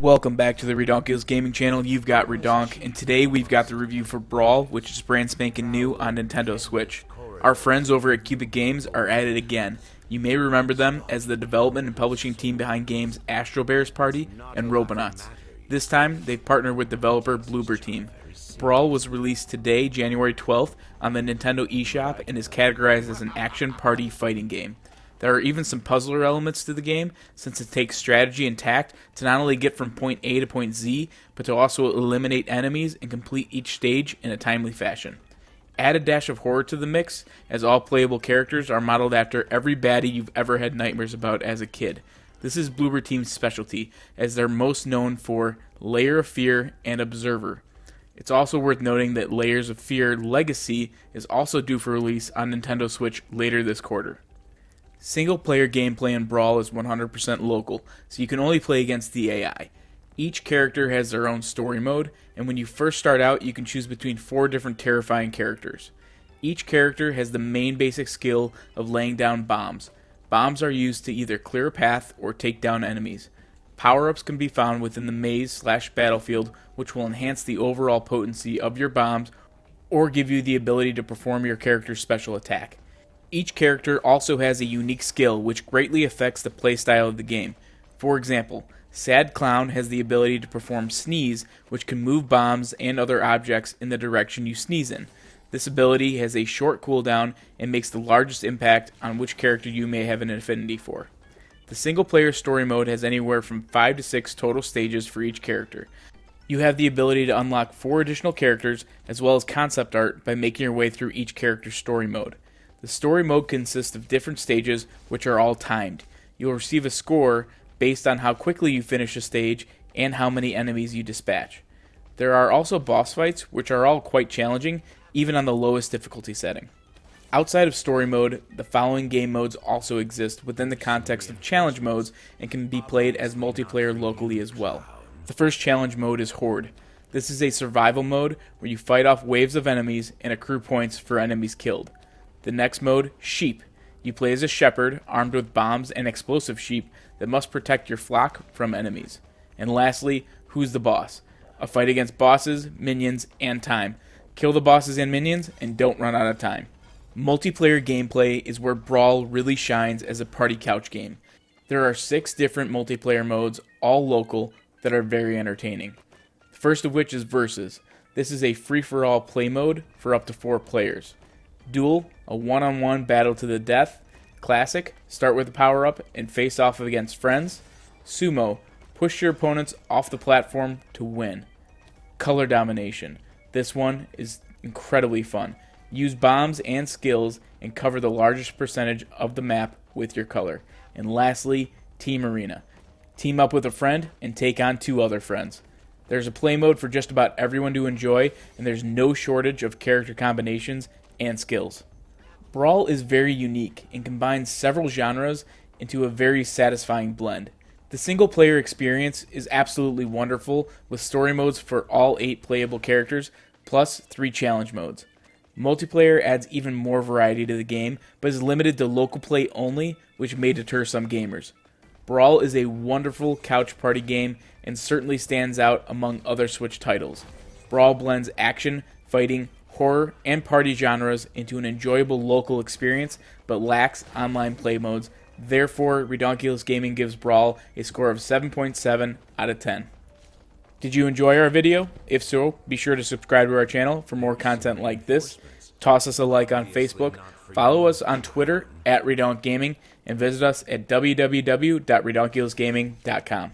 Welcome back to the Redonkulous Gaming Channel. You've got Redonk, and today we've got the review for BRAWL, which is brand spanking new on Nintendo Switch. Our friends over at Cubic Games are at it again. You may remember them as the development and publishing team behind games Astro Bears Party and Robonauts. This time, they've partnered with developer Bloober Team. BRAWL was released today, January 12th, on the Nintendo eShop and is categorized as an action party fighting game. There are even some puzzler elements to the game, since it takes strategy and tact to not only get from point A to point Z, but to also eliminate enemies and complete each stage in a timely fashion. Add a dash of horror to the mix, as all playable characters are modeled after every baddie you've ever had nightmares about as a kid. This is Bloober Team's specialty, as they're most known for Layer of Fear and Observer. It's also worth noting that Layers of Fear Legacy is also due for release on Nintendo Switch later this quarter. Single-player gameplay in BRAWL is 100% local, so you can only play against the AI. Each character has their own story mode, and when you first start out, you can choose between 4 different terrifying characters. Each character has the main basic skill of laying down bombs. Bombs are used to either clear a path or take down enemies. Power-ups can be found within the maze/battlefield, which will enhance the overall potency of your bombs or give you the ability to perform your character's special attack. Each character also has a unique skill which greatly affects the playstyle of the game. For example, Sad Clown has the ability to perform Sneeze, which can move bombs and other objects in the direction you sneeze in. This ability has a short cooldown and makes the largest impact on which character you may have an affinity for. The single-player story mode has anywhere from 5 to 6 total stages for each character. You have the ability to unlock 4 additional characters as well as concept art by making your way through each character's story mode. The story mode consists of different stages which are all timed. You will receive a score based on how quickly you finish a stage and how many enemies you dispatch. There are also boss fights which are all quite challenging, even on the lowest difficulty setting. Outside of story mode, the following game modes also exist within the context of challenge modes and can be played as multiplayer locally as well. The first challenge mode is Horde. This is a survival mode where you fight off waves of enemies and accrue points for enemies killed. The next mode, Sheep. You play as a shepherd armed with bombs and explosive sheep that must protect your flock from enemies. And lastly, Who's the Boss? A fight against bosses, minions, and time. Kill the bosses and minions and don't run out of time. Multiplayer gameplay is where BRAWL really shines as a party couch game. There are 6 different multiplayer modes, all local, that are very entertaining. The first of which is Versus. This is a free-for-all play mode for up to 4 players. Duel, a one-on-one battle to the death. Classic, start with a power-up and face off against friends. Sumo, push your opponents off the platform to win. Color Domination. This one is incredibly fun. Use bombs and skills and cover the largest percentage of the map with your color. And lastly, Team Arena. Team up with a friend and take on 2 other friends. There's a play mode for just about everyone to enjoy, and there's no shortage of character combinations and skills. BRAWL is very unique and combines several genres into a very satisfying blend. The single-player experience is absolutely wonderful, with story modes for all 8 playable characters, plus 3 challenge modes. Multiplayer adds even more variety to the game, but is limited to local play only, which may deter some gamers. BRAWL is a wonderful couch party game and certainly stands out among other Switch titles. BRAWL blends action, fighting, horror, and party genres into an enjoyable local experience, but lacks online play modes. Therefore, Redonkulous Gaming gives BRAWL a score of 7.7 out of 10. Did you enjoy our video? If so, be sure to subscribe to our channel for more content like this. Toss us a like on Facebook, follow us on Twitter @RedonKGaming, and visit us at www.redonkulousgaming.com.